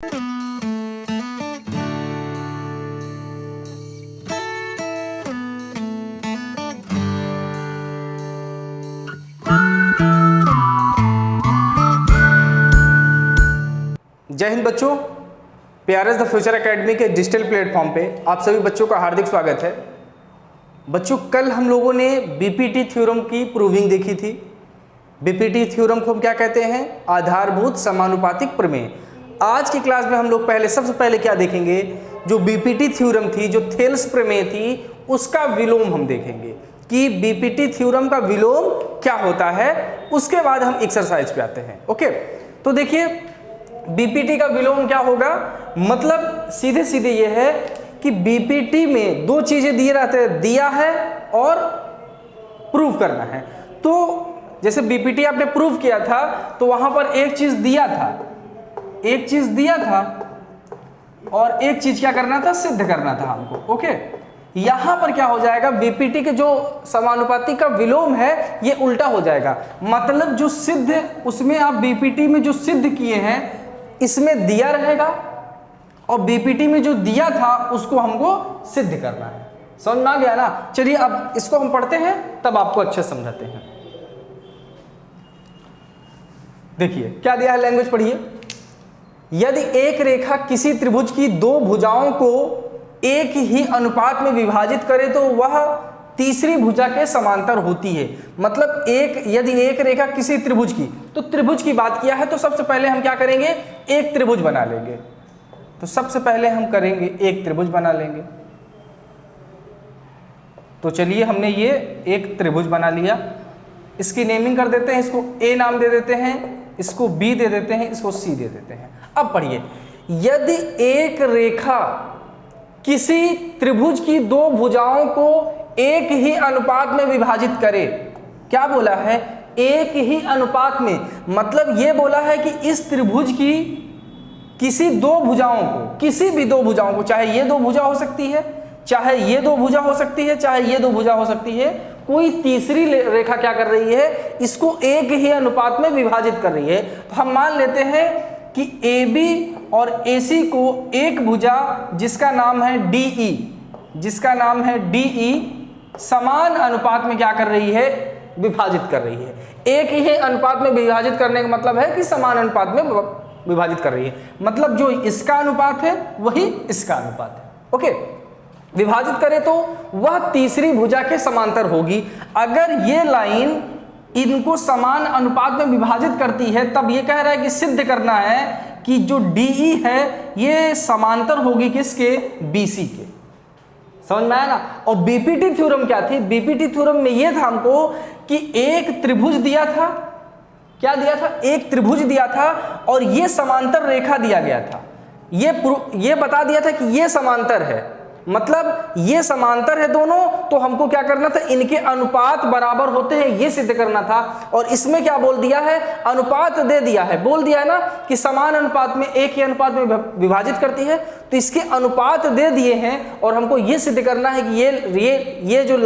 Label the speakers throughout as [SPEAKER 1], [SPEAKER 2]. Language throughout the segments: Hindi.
[SPEAKER 1] जय हिंद बच्चों, पीआरएस द फ्यूचर एकेडमी के डिजिटल प्लेटफॉर्म पे आप सभी बच्चों का हार्दिक स्वागत है। बच्चों, कल हम लोगों ने बीपीटी थ्योरम की प्रूविंग देखी थी। बीपीटी थ्योरम को हम क्या कहते हैं? आधारभूत समानुपातिक प्रमेय। आज की क्लास में हम लोग सबसे पहले क्या देखेंगे? जो बीपीटी थ्योरम थी, जो थेल्स प्रमेय थी, उसका विलोम हम देखेंगे कि बीपीटी थ्योरम का विलोम क्या होता है। उसके बाद हम एक्सरसाइज पे आते हैं। ओके, तो देखिए बीपीटी का विलोम क्या होगा? मतलब सीधे सीधे ये है कि बीपीटी में दो चीजें दिए रहते हैं, दिया है और प्रूव करना है। तो जैसे बीपीटी आपने प्रूव किया था तो वहां पर एक चीज दिया था और एक चीज क्या करना था? सिद्ध करना था हमको। ओके, यहां पर क्या हो जाएगा? बीपीटी के जो समानुपाती का विलोम है ये उल्टा हो जाएगा। मतलब जो सिद्ध, उसमें आप बीपीटी में जो सिद्ध किए हैं इसमें दिया रहेगा और बीपीटी में जो दिया था उसको हमको सिद्ध करना है। समझ में आ गया ना? चलिए अब इसको हम पढ़ते हैं, तब आपको अच्छे समझाते हैं। देखिए क्या दिया है, लैंग्वेज पढ़िए। यदि एक रेखा किसी त्रिभुज की दो भुजाओं को एक ही अनुपात में विभाजित करे तो वह तीसरी भुजा के समांतर होती है। मतलब यदि एक रेखा किसी त्रिभुज की, तो त्रिभुज की बात किया है तो सबसे पहले हम क्या करेंगे? एक त्रिभुज बना लेंगे। तो सबसे पहले हम करेंगे एक त्रिभुज बना लेंगे। तो चलिए हमने ये एक त्रिभुज बना लिया। इसकी नेमिंग कर देते हैं, इसको ए नाम दे देते हैं, इसको बी दे देते हैं, इसको सी दे देते हैं। अब पढ़िए, यदि एक रेखा किसी त्रिभुज की दो भुजाओं को एक ही अनुपात में विभाजित करे। क्या बोला है? एक ही अनुपात में। मतलब ये बोला है कि इस त्रिभुज की किसी दो भुजाओं को, किसी भी दो भुजाओं को, चाहे ये दो भुजा हो सकती है, चाहे ये दो भुजा हो सकती है, चाहे ये दो भुजा हो सकती है, कोई तीसरी रेखा क्या कर रही है? इसको एक ही अनुपात में विभाजित कर रही है। तो हम मान लेते हैं कि AB और AC को एक भुजा जिसका नाम है DE समान अनुपात में क्या कर रही है? विभाजित कर रही है। एक ही अनुपात में विभाजित करने का मतलब है कि समान अनुपात में विभाजित कर रही है। मतलब जो इसका अनुपात है वही इसका अनुपात है। ओके, विभाजित करें तो वह तीसरी भुजा के समांतर होगी। अगर ये लाइन इनको समान अनुपात में विभाजित करती है, तब ये कह रहा है कि सिद्ध करना है कि जो DE है ये समांतर होगी किसके? BC के। समझ में आया ना? और बीपीटी थ्योरम क्या थी? बीपीटी थ्योरम में यह था हमको कि एक त्रिभुज दिया था। क्या दिया था? एक त्रिभुज दिया था और ये समांतर रेखा दिया गया था। ये बता दिया था कि ये समांतर है, मतलब ये समांतर है दोनों। तो हमको क्या करना था? इनके अनुपात बराबर होते हैं ये सिद्ध करना था। और इसमें क्या बोल दिया है? अनुपात दे दिया है, बोल दिया है ना कि समान अनुपात में, एक ही अनुपात में विभाजित करती है। तो इसके अनुपात दे दिए हैं और हमको ये सिद्ध करना है कि ये जो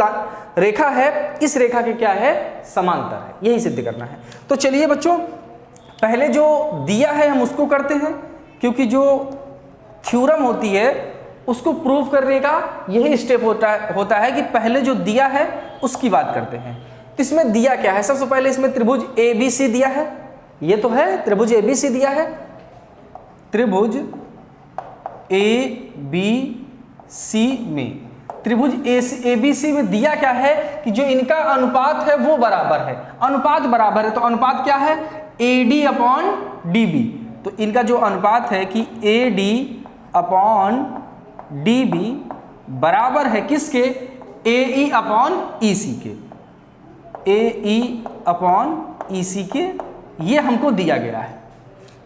[SPEAKER 1] रेखा है, इस रेखा के क्या है? समांतर है। यही सिद्ध करना है। तो चलिए बच्चों, पहले जो दिया है हम उसको करते हैं, क्योंकि जो थ्योरम होती है उसको प्रूव करने का यही स्टेप होता है कि पहले जो दिया है उसकी बात करते हैं। तो इसमें दिया क्या है? सबसे पहले इसमें त्रिभुज ABC दिया है। ये तो है, त्रिभुज ABC दिया है। त्रिभुज ABC में, त्रिभुज ABC में दिया क्या है कि जो इनका अनुपात है वो बराबर है। अनुपात बराबर है तो अनुपात क्या है? AD/DB। तो इनका जो अनुपात है कि AD/DB बराबर है किसके? AE/EC के। AE/EC के ये हमको दिया गया है।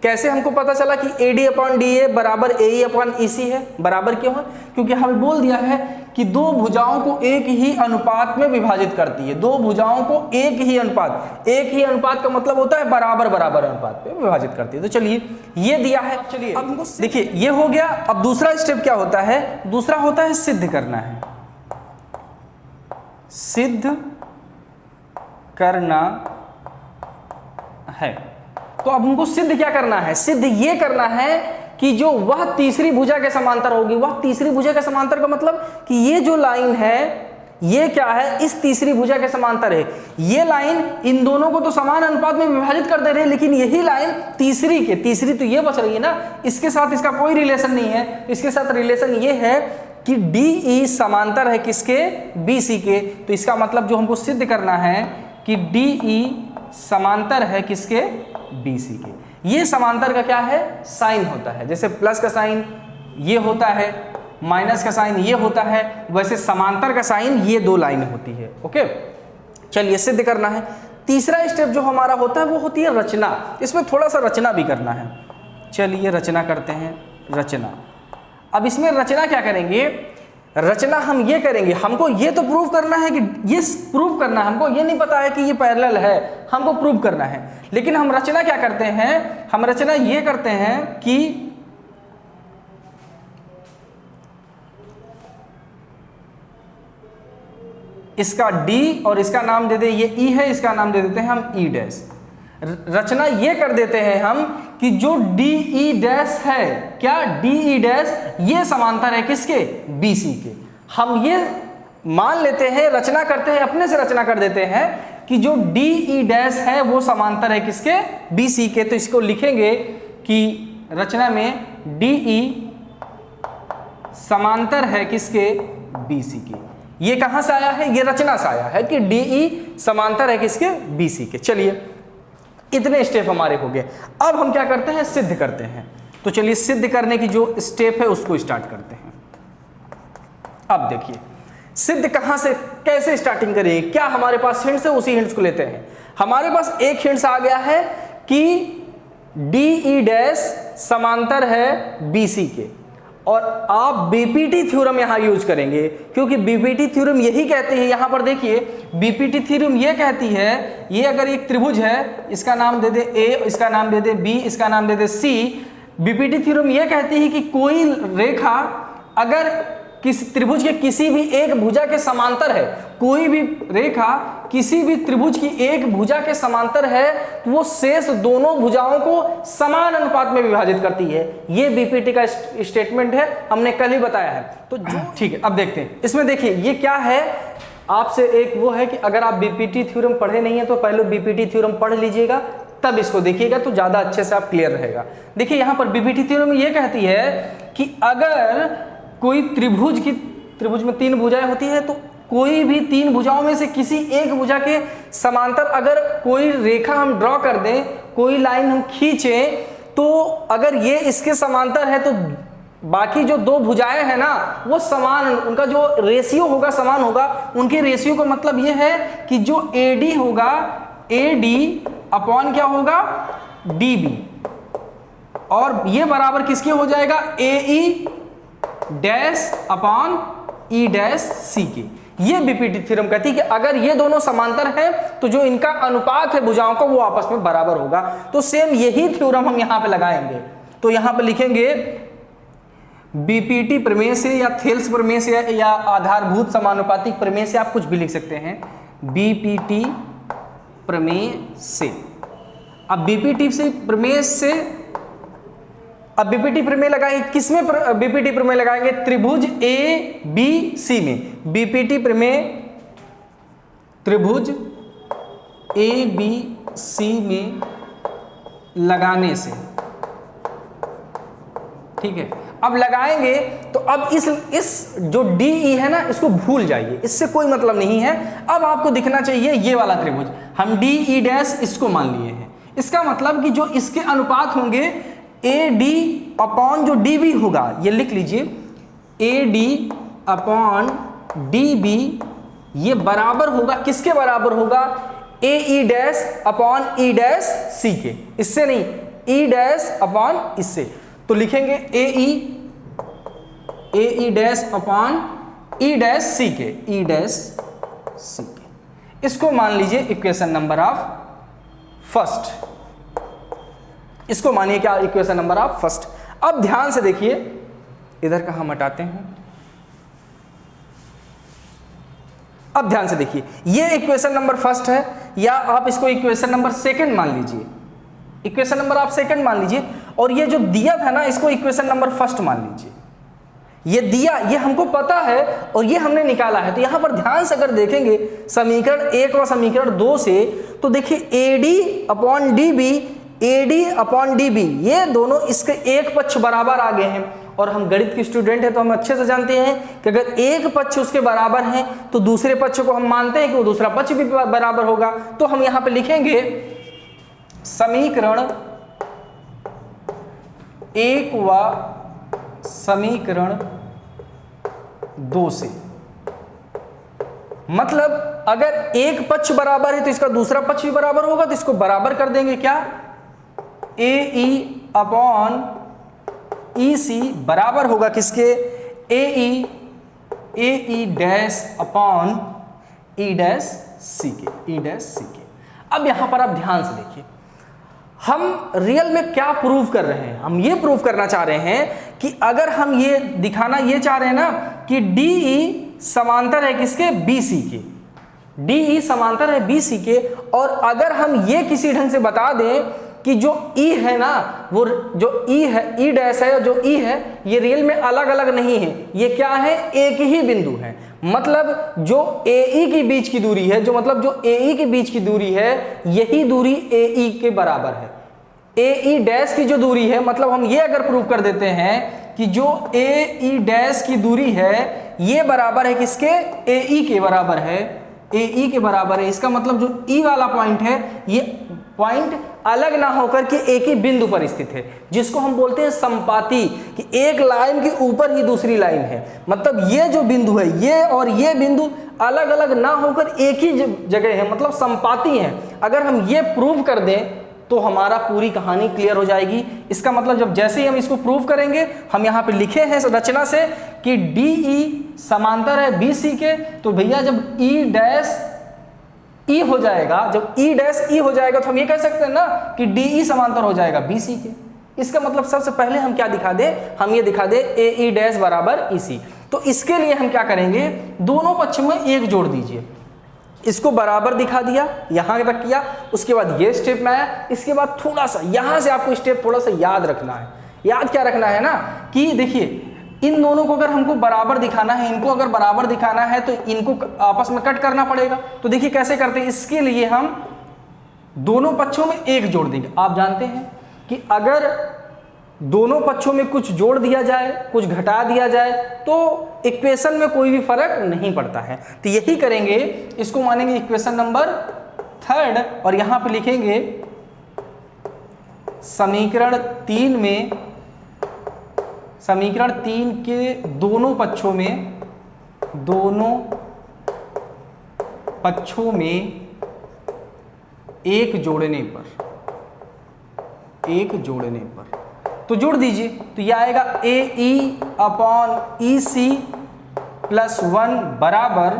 [SPEAKER 1] कैसे हमको पता चला कि AD/DA बराबर AE/EC है? बराबर क्यों है? क्योंकि हमें बोल दिया है कि दो भुजाओं को एक ही अनुपात में विभाजित करती है। दो भुजाओं को एक ही अनुपात का मतलब होता है बराबर बराबर अनुपात में विभाजित करती है। तो चलिए ये दिया है। चलिए अब हमको देखिए ये हो गया। अब दूसरा स्टेप क्या होता है? दूसरा होता है सिद्ध करना है। सिद्ध करना है। तो अब हमको सिद्ध क्या करना है? सिद्ध ये करना है कि जो वह तीसरी भुजा के समांतर होगी। वह तीसरी भुजा के समांतर का मतलब कि ये जो लाइन है ये क्या है, इस तीसरी भुजा के समांतर है। ये लाइन इन दोनों को तो समान अनुपात में विभाजित कर दे रही है, लेकिन यही लाइन तीसरी तो ये बच रही है ना, इसके साथ इसका कोई रिलेशन नहीं है। इसके साथ रिलेशन ये है कि DE समांतर है किसके, BC के। तो इसका मतलब जो हमको सिद्ध करना है कि DE समांतर है किसके, BC के। ये समांतर का क्या है, साइन होता है। जैसे प्लस का साइन ये होता है, माइनस का साइन ये होता है, वैसे समांतर का साइन ये दो लाइनें होती है। ओके, चलिए सिद्ध करना है। तीसरा स्टेप जो हमारा होता है वो होती है रचना। इसमें थोड़ा सा रचना भी करना है। चलिए रचना करते हैं। रचना, अब इसमें रचना क्या करेंगे, रचना हम ये करेंगे, हमको ये तो प्रूव करना है कि ये प्रूव करना है, हमको ये नहीं पता है कि ये पैरेलल है, हमको प्रूव करना है। लेकिन हम रचना क्या करते हैं, हम रचना ये करते हैं कि इसका D और इसका नाम दे दे, ये E है, इसका नाम दे देते हैं हम E डैश। रचना ये कर देते हैं हम कि जो DE डैश है, क्या DE डैश ये समांतर है किसके, BC के। हम ये मान लेते हैं, रचना करते हैं, अपने से रचना कर देते हैं कि जो DE डैश है वो समांतर है किसके, BC के। तो इसको लिखेंगे कि रचना में DE समांतर है किसके, BC के। ये कहां से आया है, ये रचना से आया है कि DE समांतर है किसके, BC के। चलिए इतने स्टेप हमारे हो गए। अब हम क्या करते हैं, सिद्ध करते हैं। तो चलिए सिद्ध करने की जो स्टेप है उसको स्टार्ट करते हैं। अब देखिए सिद्ध कहां से कैसे स्टार्टिंग करें, क्या हमारे पास हिंट्स है, उसी हिंट्स को लेते हैं। हमारे पास एक हिंट्स आ गया है कि DE डैश समांतर है BC के, और आप BPT थ्योरम यहां यूज करेंगे, क्योंकि BPT थ्योरम यही कहती है, यहां पर देखिए BPT थ्योरम ये कहती है, ये अगर एक त्रिभुज है, इसका नाम दे दे A, इसका नाम दे दे B, इसका नाम दे दे C। BPT थ्योरम ये कहती है कि कोई रेखा अगर किसी त्रिभुज के किसी भी एक भुजा के समांतर है, कोई भी रेखा किसी भी त्रिभुज की एक भुजा के समांतर है, तो वो शेष दोनों भुजाओं को समान अनुपात में विभाजित करती है। ये BPT का स्टेटमेंट है, हमने कल ही बताया है। तो जो ठीक है, अब देखते हैं इसमें। देखिए ये क्या है, आपसे एक वो है कि अगर आप BPT थ्योरम पढ़े नहीं है तो पहले BPT थ्योरम पढ़ लीजिएगा, तब इसको देखिएगा तो ज्यादा अच्छे से आप क्लियर रहेगा। देखिए यहां पर BPT थ्योरम ये कहती है कि अगर कोई त्रिभुज में तीन भुजाएं होती है, तो कोई भी तीन भुजाओं में से किसी एक भुजा के समांतर अगर कोई रेखा हम ड्रॉ कर दें, कोई लाइन हम खींचें, तो अगर ये इसके समांतर है तो बाकी जो दो भुजाएं हैं ना वो समान, उनका जो रेशियो होगा समान होगा। उनके रेशियो का मतलब ये है कि जो AD होगा, AD अपॉन क्या होगा, DB, और ये बराबर किसके हो जाएगा, AE dash upon E dash C के। ये BPT थ्योरम कहती है कि अगर ये दोनों समांतर हैं तो जो इनका अनुपात है भुजाओं का वो आपस में बराबर होगा। तो सेम यही थ्योरम हम यहां पे लगाएंगे। तो यहां पे लिखेंगे BPT प्रमेय से या थेल्स प्रमेय से या आधारभूत समानुपातिक प्रमेय से, आप कुछ भी लिख सकते हैं, BPT प्रमेय से। अब BPT से प्रमेय से, अब BPT प्रमेय लगाएंगे किसमें, BPT प्रमेय लगाएंगे त्रिभुज ABC में। BPT प्रमेय त्रिभुज ABC में लगाने से, ठीक है। अब लगाएंगे तो अब इस जो DE है ना इसको भूल जाइए, इससे कोई मतलब नहीं है। अब आपको दिखना चाहिए ये वाला त्रिभुज, हम DE डैश इसको मान लिए हैं। इसका मतलब कि जो इसके अनुपात होंगे AD अपॉन जो DB होगा, ये लिख लीजिए, AD अपॉन DB ये बराबर होगा, किसके बराबर होगा, AE dash upon E dash C के। इससे नहीं, E डैश अपॉन इससे। तो लिखेंगे AE dash upon E dash C के, E डैश C के। इसको मान लीजिए इक्वेशन नंबर ऑफ फर्स्ट, इसको मानिए क्या, इक्वेशन नंबर ऑफ फर्स्ट। अब ध्यान से देखिए, इधर का हम हटाते हैं। अब ध्यान से देखिए, ये इक्वेशन नंबर फर्स्ट है, या आप इसको इक्वेशन नंबर सेकंड मान लीजिए, इक्वेशन नंबर आप सेकंड मान लीजिए। और ये जो दिया था ना, इसको इक्वेशन नंबर फर्स्ट मान लीजिए। ये दिया, ये हमको पता है और ये हमने निकाला है। तो यहाँ पर ध्यान से अगर देखेंगे समीकरण 1 व समीकरण 2 से, तो देखिए AD अपॉन DB ये दोनों इसके एक पक्ष बराबर आ गए हैं। और हम गणित के स्टूडेंट हैं तो हम अच्छे से जानते हैं कि अगर एक पक्ष उसके बराबर है तो दूसरे पक्ष को हम मानते हैं कि वो दूसरा पक्ष भी बराबर होगा। तो हम यहाँ पे लिखेंगे समीकरण 1 व समीकरण 2 से, मतलब अगर एक पक्ष बराबर है तो इसका दूसरा पक्ष भी बराबर होगा। तो इसको बराबर कर देंगे क्या, AE अपॉन EC बराबर होगा किसके, AE dash upon E dash C के। अब यहां पर आप ध्यान से देखिए, हम रियल में क्या प्रूव कर रहे हैं। हम ये प्रूव करना चाह रहे हैं कि अगर हम ये दिखाना ये चाह रहे हैं ना कि DE समांतर है किसके, BC के। DE समांतर है BC के। और अगर हम ये किसी ढंग से बता दें कि जो E है ना, वो जो E है, E डैश है, जो E है, ये रियल में अलग अलग नहीं है, ये क्या है, एक ही बिंदु है। मतलब जो AE के बीच की दूरी है, जो मतलब जो AE के बीच की दूरी है, यही दूरी AE के बराबर है। AE डैश की जो दूरी है, मतलब हम ये अगर प्रूव कर देते हैं कि जो AE डैश की दूरी है ये बराबर है किसके, AE के बराबर है, AE के बराबर है। इसका मतलब जो E वाला पॉइंट है, ये पॉइंट अलग ना होकर के एक ही बिंदु पर स्थित है, जिसको हम बोलते हैं संपाती, कि एक लाइन के ऊपर ही दूसरी लाइन है। मतलब ये जो बिंदु है, ये और ये बिंदु अलग अलग ना होकर एक ही जगह है, मतलब संपाती है। अगर हम ये प्रूव कर दें तो हमारा पूरी कहानी क्लियर हो जाएगी। इसका मतलब जब जैसे ही हम इसको प्रूव करेंगे, हम यहाँ पे लिखे हैं रचना से कि DE समांतर है BC के, तो भैया जब E डैश E हो जाएगा, जब E डैश E हो जाएगा तो हम ये कह सकते हैं ना कि DE समांतर हो जाएगा BC के। इसका मतलब सबसे पहले हम क्या दिखा दें, हम ये दिखा दें AE डैश बराबर EC। तो इसके लिए हम क्या करेंगे, दोनों पक्ष में एक जोड़ दीजिए। इसको बराबर दिखा दिया, यहां तक किया, उसके बाद ये स्टेप में आया। इसके बाद थोड़ा सा यहां से आपको स्टेप थोड़ा सा याद रखना है। याद क्या रखना है ना कि देखिए, इन दोनों को अगर हमको बराबर दिखाना है, इनको अगर बराबर दिखाना है तो इनको आपस में कट करना पड़ेगा। तो देखिए कैसे करते हैं, इसके लिए हम दोनों पक्षों में एक जोड़ देंगे। आप जानते हैं कि अगर दोनों पक्षों में कुछ जोड़ दिया जाए, कुछ घटा दिया जाए, तो इक्वेशन में कोई भी फर्क नहीं पड़ता है। तो यही करेंगे, इसको मानेंगे इक्वेशन नंबर 3 और यहां पे लिखेंगे समीकरण 3 के दोनों पक्षों में एक जोड़ने पर तो जोड़ दीजिए। तो यह आएगा AE अपॉन EC प्लस 1 बराबर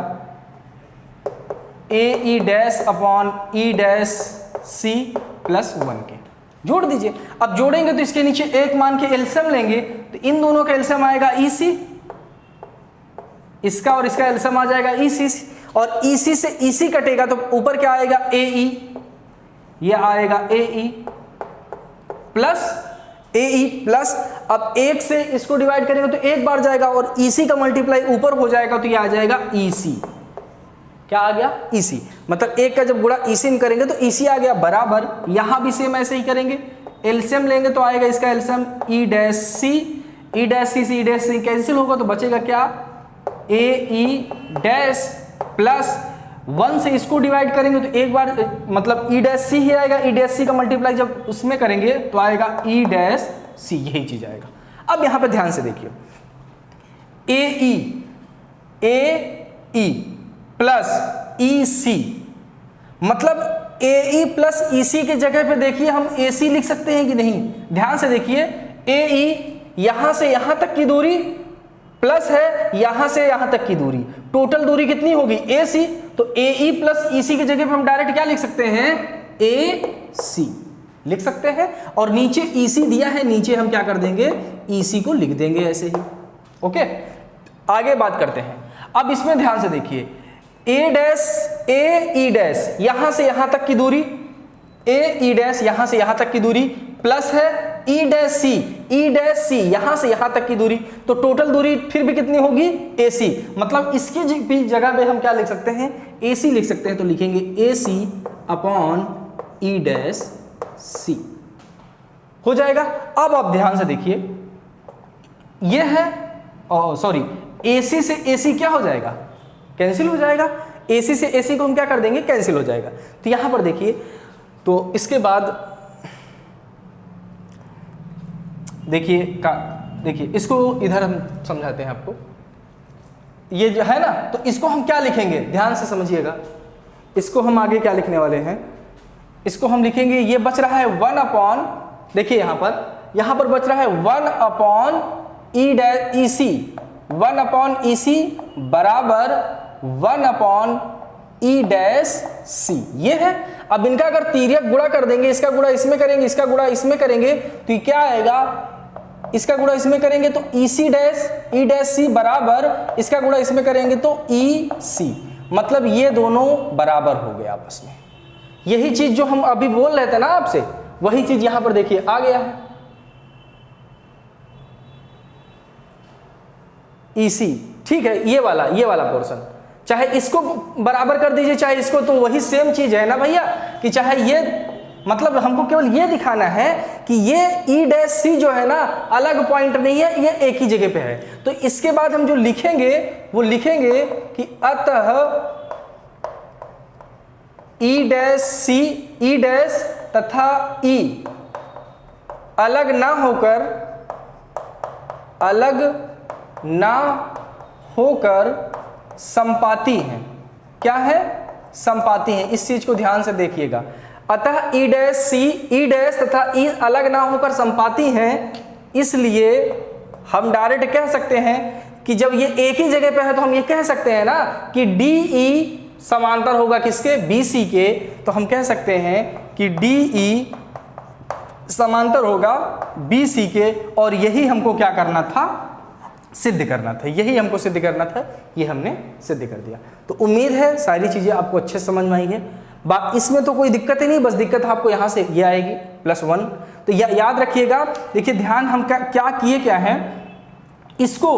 [SPEAKER 1] AE dash upon E dash C plus 1 के। जोड़ दीजिए। अब जोड़ेंगे तो इसके नीचे एक मान के एलसीएम लेंगे, तो इन दोनों का एलसीएम आएगा EC, इसका और इसका एलसीएम आ जाएगा EC, और EC से EC कटेगा तो ऊपर क्या आएगा AE, ये आएगा AE प्लस अब एक से इसको डिवाइड करेंगे तो एक बार जाएगा और EC का मल्टीप्लाई ऊपर हो जाएगा तो ये आ जाएगा EC। क्या आ गया, EC। मतलब एक का जब गुणा EC में करेंगे तो EC आ गया बराबर, यहां भी सेम ऐसे ही करेंगे, एलसीएम लेंगे तो आएगा इसका एलसीएम E डैश C से E डैश C कैंसिल होगा तो बचेगा क्या, AE डैश प्लस 1 से इसको डिवाइड करेंगे तो एक बार मतलब E डैश C ही आएगा, E डैश C का मल्टीप्लाई जब उसमें करेंगे तो आएगा E डैश C, यही चीज आएगा। अब यहां पे ध्यान से देखिए, AE प्लस EC, मतलब AE प्लस EC के जगह पे देखिए हम AC लिख सकते हैं कि नहीं। ध्यान से देखिए, AE यहां से यहां तक की दूरी प्लस है यहां से यहां तक की दूरी, टोटल दूरी कितनी होगी AC, तो AE प्लस EC की जगह पे हम डायरेक्ट क्या लिख सकते हैं, AC लिख सकते हैं, और नीचे EC दिया है, नीचे हम क्या कर देंगे, EC को लिख देंगे ऐसे ही। ओके, आगे बात करते हैं। अब इसमें ध्यान से देखिए, AE डैश यहां से यहां तक की दूरी, AE डैश यहां से यहां तक की दूरी प्लस है ई डैश सी यहां से यहां तक की दूरी, तो टोटल दूरी फिर भी कितनी होगी ए सी, मतलब इसकी जगह पे हम क्या लिख सकते हैं ए सी लिख सकते हैं, तो लिखेंगे ए सी अपॉन ई डैश सी हो जाएगा। अब आप ध्यान से देखिए, ये है सॉरी AC से AC क्या हो जाएगा कैंसिल हो जाएगा, AC से AC को हम क्या कर देंगे कैंसिल हो जाएगा। तो यहां पर देखिए, तो इसके बाद देखिए इसको इधर हम समझाते हैं आपको, ये जो है ना, तो इसको हम क्या लिखेंगे ध्यान से समझिएगा, इसको हम आगे क्या लिखने वाले हैं, इसको हम लिखेंगे, ये बच रहा है 1 अपॉन, देखिए यहां पर बच रहा है 1 अपॉन ई डैश ई सी, 1 अपॉन ई सी बराबर 1 अपॉन ई डैश सी, ये है। अब इनका अगर तिर्यक गुणा कर देंगे, इसका गुणा इसमें करेंगे, इसका गुणा इसमें करेंगे, तो ये क्या आएगा, इसका गुणा इसमें करेंगे तो ई सी डैश ई डैश सी बराबर, इसका गुणा इसमें करेंगे तो ई सी, मतलब ये दोनों बराबर हो गए आपस में। यही चीज जो हम अभी बोल रहे थे ना आपसे, वही चीज यहां पर देखिए आ गया है, ई सी, ठीक है, ये वाला पोर्शन, चाहे इसको बराबर कर दीजिए चाहे इसको, तो वही सेम चीज है ना भैया, कि चाहे ये, मतलब हमको केवल ये दिखाना है कि ये ई डैश सी जो है ना अलग पॉइंट नहीं है, ये एक ही जगह पे है। तो इसके बाद हम जो लिखेंगे वो लिखेंगे कि अतः ई डैश सी, ई डैश तथा ई अलग ना होकर संपाती हैं। क्या है, संपाती हैं, इस चीज को ध्यान से देखिएगा। अतः ई डैश सी, ई डैश तथा ई अलग ना होकर संपाती हैं, इसलिए हम डायरेक्ट कह सकते हैं कि जब ये एक ही जगह पे है तो हम ये कह सकते हैं ना कि डी ई समांतर होगा किसके, बी सी के, तो हम कह सकते हैं कि डी ई समांतर होगा बी सी के, और यही हमको क्या करना था, सिद्ध करना था, यही हमको सिद्ध करना था, ये हमने सिद्ध कर दिया। तो उम्मीद है सारी चीजें आपको अच्छे समझ में आई है, इसमें तो कोई दिक्कत ही नहीं, बस दिक्कत आपको यहाँ से ये आएगी +1। तो याद रखिएगा, देखिए ध्यान हम क्या किए क्या है, इसको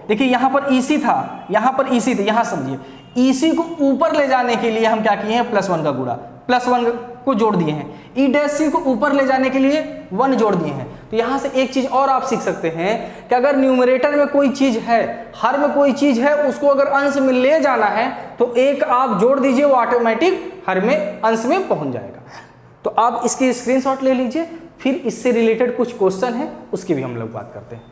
[SPEAKER 1] देखिए यहाँ पर EC था, यहाँ पर EC था, यहाँ समझिए EC को ऊपर ले जाने के लिए हम क्या किए हैं, +1 का गुणा, +1 को जोड़ दिए हैं, ई डैश सी को ऊपर ले जाने के लिए 1 जोड़ दिए हैं। तो यहाँ से एक चीज और आप सीख सकते हैं कि अगर न्यूमरेटर में कोई चीज है, हर में कोई चीज है, उसको अगर अंश में ले जाना है तो एक आप जोड़ दीजिए, वो ऑटोमेटिक हर में अंश में पहुंच जाएगा। तो आप इसकी स्क्रीनशॉट ले लीजिए, फिर इससे रिलेटेड कुछ क्वेश्चन है उसकी भी हम लोग बात करते हैं।